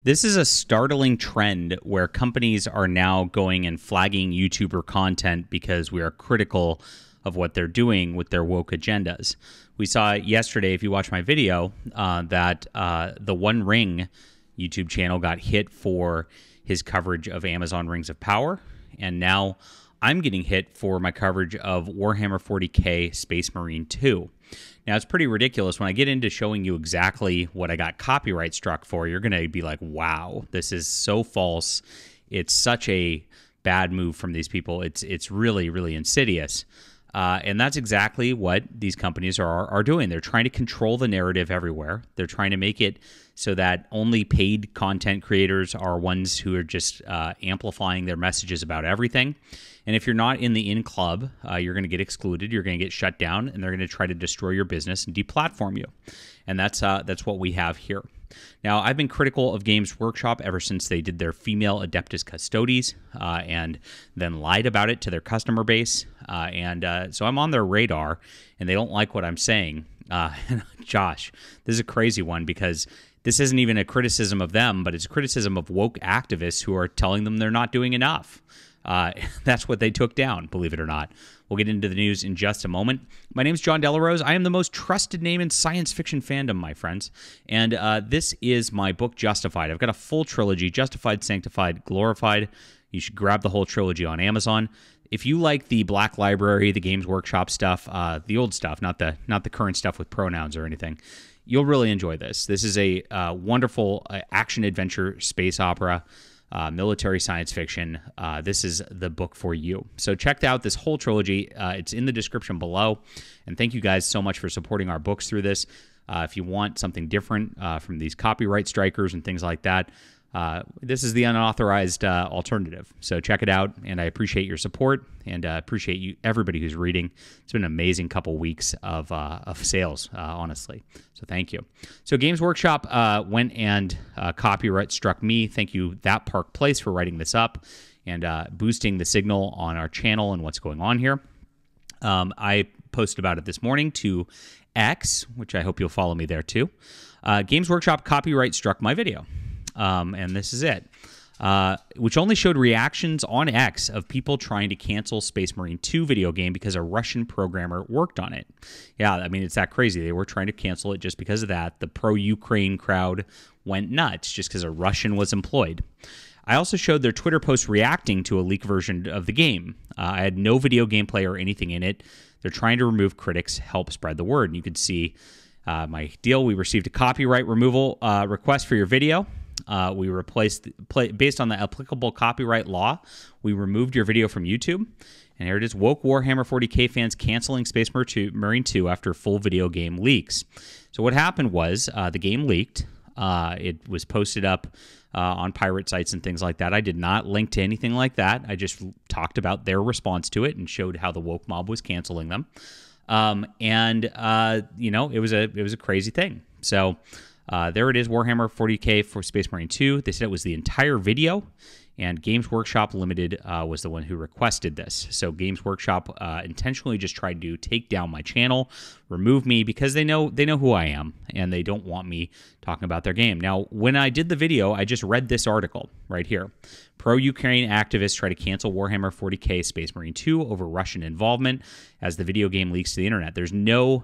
This is a startling trend where companies are now going and flagging YouTuber content because we are critical of what they're doing with their woke agendas. We saw yesterday, if you watch my video, that the One Ring YouTube channel got hit for his coverage of Amazon Rings of Power, and now I'm getting hit for my coverage of Warhammer 40K Space Marine 2. Now, it's pretty ridiculous. When I get into showing you exactly what I got copyright struck for, you're going to be like, wow, this is so false. It's such a bad move from these people. It's really, really insidious. And that's exactly what these companies are doing. They're trying to control the narrative everywhere. They're trying to make it so that only paid content creators are ones who are just amplifying their messages about everything. And if you're not in the club, you're going to get excluded. You're going to get shut down, and they're going to try to destroy your business and deplatform you. And that's what we have here. Now, I've been critical of Games Workshop ever since they did their female Adeptus Custodes and then lied about it to their customer base. So I'm on their radar, and they don't like what I'm saying. Josh, this is a crazy one because this isn't even a criticism of them, but it's a criticism of woke activists who are telling them they're not doing enough. That's what they took down, believe it or not. We'll get into the news in just a moment. My name is John Delarose. I am the most trusted name in science fiction fandom, my friends. And this is my book, Justified. I've got a full trilogy, Justified, Sanctified, Glorified. You should grab the whole trilogy on Amazon. If you like the Black Library, the Games Workshop stuff, the old stuff, not the current stuff with pronouns or anything, you'll really enjoy this. This is a wonderful action-adventure space opera. Military science fiction. This is the book for you. So check out this whole trilogy. It's in the description below. And thank you guys so much for supporting our books through this. If you want something different from these copyright strikers and things like that, this is the unauthorized alternative. So check it out, and I appreciate your support and appreciate you, everybody who's reading. It's been an amazing couple weeks of sales, honestly. So thank you. So Games Workshop went and copyright struck me. Thank you, That Park Place, for writing this up and boosting the signal on our channel and what's going on here. I posted about it this morning to X, which I hope you'll follow me there too. Games Workshop copyright struck my video. And this is it, which only showed reactions on X of people trying to cancel Space Marine 2 video game because a Russian programmer worked on it. Yeah, I mean, it's that crazy. They were trying to cancel it just because of that. The pro-Ukraine crowd went nuts just because a Russian was employed. I also showed their Twitter post reacting to a leaked version of the game. I had no video gameplay or anything in it. They're trying to remove critics, help spread the word. And you can see my deal. We received a copyright removal request for your video. We replaced, based on the applicable copyright law, we removed your video from YouTube. And here it is, woke Warhammer 40K fans canceling Space Marine 2 after full video game leaks. So what happened was the game leaked. It was posted up on pirate sites and things like that. I did not link to anything like that. I just talked about their response to it and showed how the woke mob was canceling them. You know, it was a crazy thing. So there it is, Warhammer 40K for Space Marine 2. They said it was the entire video, and Games Workshop Limited was the one who requested this. So Games Workshop intentionally just tried to take down my channel, remove me, because they know who I am, and they don't want me talking about their game. Now, when I did the video, I just read this article right here. Pro-Ukraine activists try to cancel Warhammer 40K Space Marine 2 over Russian involvement as the video game leaks to the internet. There's no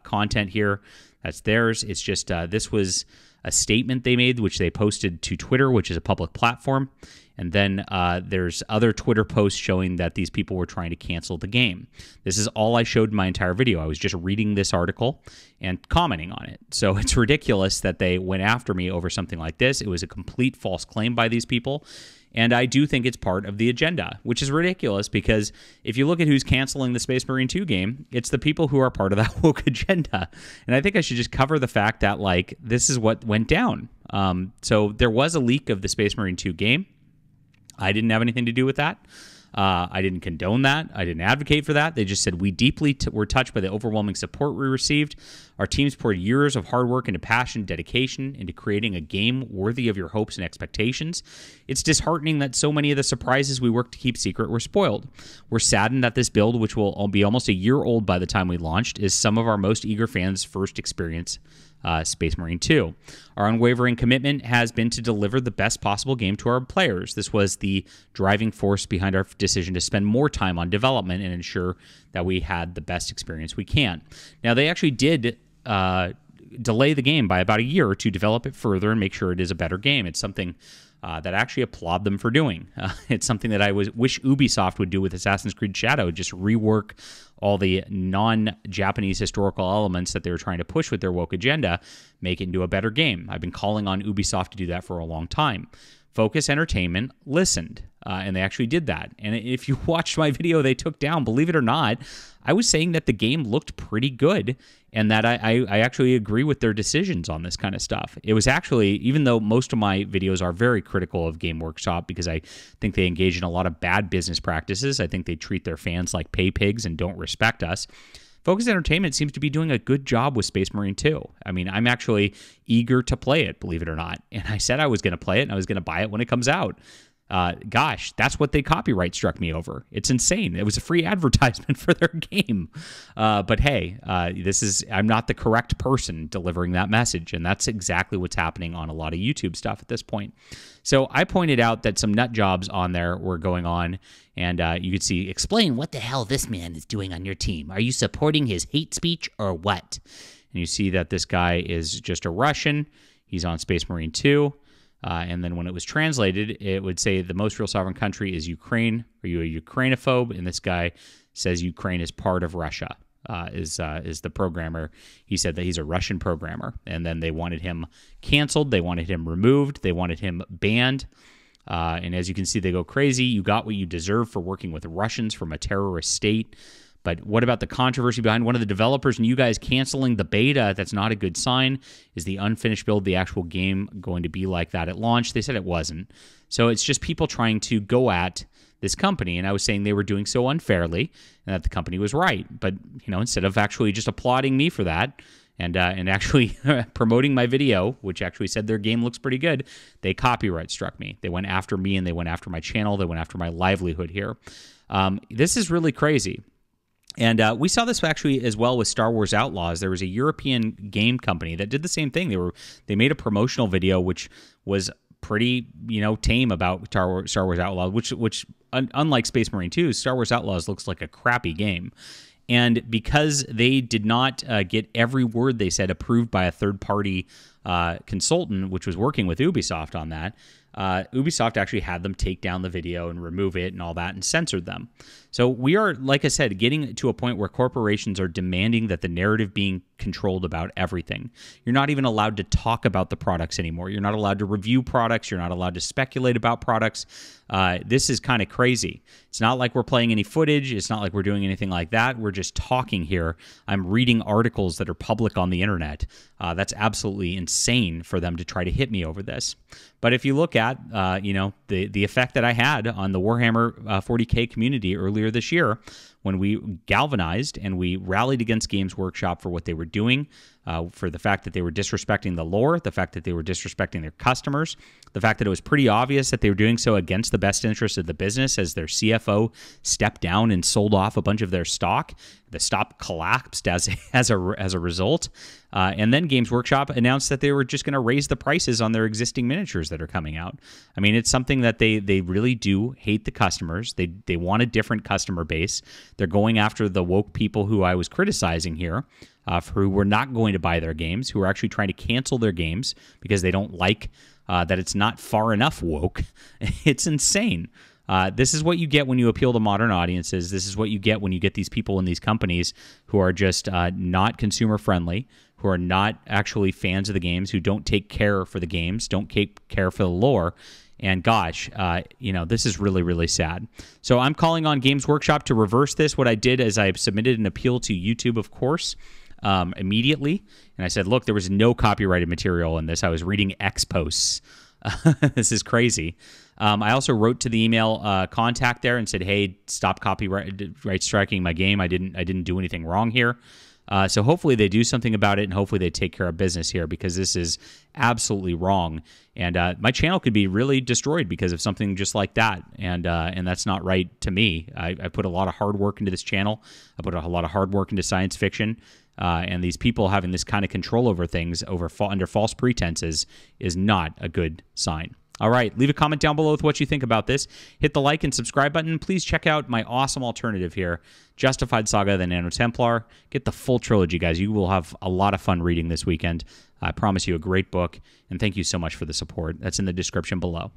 content here. That's theirs. It's just this was a statement they made, which they posted to Twitter, which is a public platform. And then there's other Twitter posts showing that these people were trying to cancel the game. This is all I showed in my entire video. I was just reading this article and commenting on it. So it's ridiculous that they went after me over something like this. It was a complete false claim by these people. And I do think it's part of the agenda, which is ridiculous because if you look at who's canceling the Space Marine 2 game, it's the people who are part of that woke agenda. And I think I should just cover the fact that, like, this is what went down. So there was a leak of the Space Marine 2 game. I didn't have anything to do with that. I didn't condone that. I didn't advocate for that. They just said, we deeply were touched by the overwhelming support we received. Our teams poured years of hard work into passion, dedication, into creating a game worthy of your hopes and expectations. It's disheartening that so many of the surprises we worked to keep secret were spoiled. We're saddened that this build, which will be almost a year old by the time we launched, is some of our most eager fans' first experience Space Marine 2. Our unwavering commitment has been to deliver the best possible game to our players. This was the driving force behind our decision to spend more time on development and ensure that we had the best experience we can. Now, they actually did delay the game by about a year to develop it further and make sure it is a better game. It's something that I actually applaud them for doing. It's something that I wish Ubisoft would do with Assassin's Creed Shadow, just rework all the non-Japanese historical elements that they were trying to push with their woke agenda, make it into a better game. I've been calling on Ubisoft to do that for a long time. Focus Entertainment listened, and they actually did that. And if you watched my video they took down, believe it or not, I was saying that the game looked pretty good and that I actually agree with their decisions on this kind of stuff. It was actually, even though most of my videos are very critical of Game Workshop because I think they engage in a lot of bad business practices, I think they treat their fans like pay pigs and don't respect us, Focus Entertainment seems to be doing a good job with Space Marine 2. I mean, I'm actually eager to play it, believe it or not. And I said I was going to play it and I was going to buy it when it comes out. Gosh, that's what they copyright struck me over. It's insane. It was a free advertisement for their game. But hey, I'm not the correct person delivering that message. And that's exactly what's happening on a lot of YouTube stuff at this point. So I pointed out that some nut jobs on there were going on. And you could see, explain what the hell this man is doing on your team. Are you supporting his hate speech or what? And you see that this guy is just a Russian. He's on Space Marine 2. And then when it was translated, it would say the most real sovereign country is Ukraine. Are you a Ukrainophobe? And this guy says Ukraine is part of Russia, is the programmer. He said that he's a Russian programmer. And then they wanted him canceled. They wanted him removed. They wanted him banned. And as you can see, they go crazy. You got what you deserve for working with Russians from a terrorist state. But what about the controversy behind one of the developers and you guys canceling the beta? That's not a good sign. Is the unfinished build, the actual game, going to be like that at launch? They said it wasn't. So it's just people trying to go at this company. And I was saying they were doing so unfairly and that the company was right. But, you know, instead of actually just applauding me for that and actually promoting my video, which actually said their game looks pretty good, they copyright struck me. They went after me and they went after my channel. They went after my livelihood here. This is really crazy. And we saw this actually as well with Star Wars Outlaws. There was a European game company that did the same thing. They made a promotional video which was pretty, tame about Star Wars Outlaws, which unlike Space Marine 2, Star Wars Outlaws looks like a crappy game. And because they did not get every word they said approved by a third-party consultant, which was working with Ubisoft on that, Ubisoft actually had them take down the video and remove it and all that and censored them. So we are, like I said, getting to a point where corporations are demanding that the narrative being controlled about everything. You're not even allowed to talk about the products anymore. You're not allowed to review products. You're not allowed to speculate about products. This is kind of crazy. It's not like we're playing any footage. It's not like we're doing anything like that. We're just talking here. I'm reading articles that are public on the internet. That's absolutely insane for them to try to hit me over this. But if you look at, the effect that I had on the Warhammer 40K community earlier this year, when we galvanized and we rallied against Games Workshop for what they were doing, for the fact that they were disrespecting the lore, the fact that they were disrespecting their customers, the fact that it was pretty obvious that they were doing so against the best interest of the business as their CFO stepped down and sold off a bunch of their stock. The stock collapsed as a result. And then Games Workshop announced that they were just going to raise the prices on their existing miniatures that are coming out. I mean, it's something that they really do hate the customers. They want a different customer base. They're going after the woke people who I was criticizing here, who were not going to buy their games, who are actually trying to cancel their games because they don't like that it's not far enough woke. It's insane. This is what you get when you appeal to modern audiences. This is what you get when you get these people in these companies who are just not consumer friendly, who are not actually fans of the games, who don't take care for the games, don't take care for the lore. And gosh, this is really, really sad. So I'm calling on Games Workshop to reverse this. What I did is I submitted an appeal to YouTube, of course, immediately. And I said, look, there was no copyrighted material in this. I was reading X posts. This is crazy. I also wrote to the email contact there and said, hey, stop copyright striking my game. I didn't do anything wrong here. So hopefully they do something about it, and hopefully they take care of business here, because this is absolutely wrong. And my channel could be really destroyed because of something just like that. And that's not right to me. I put a lot of hard work into this channel. I put a lot of hard work into science fiction. and these people having this kind of control over things under false pretenses is not a good sign. All right, leave a comment down below with what you think about this. Hit the like and subscribe button. Please check out my awesome alternative here, Justified Saga, the Nano Templar. Get the full trilogy, guys. You will have a lot of fun reading this weekend. I promise you a great book, and thank you so much for the support. That's in the description below.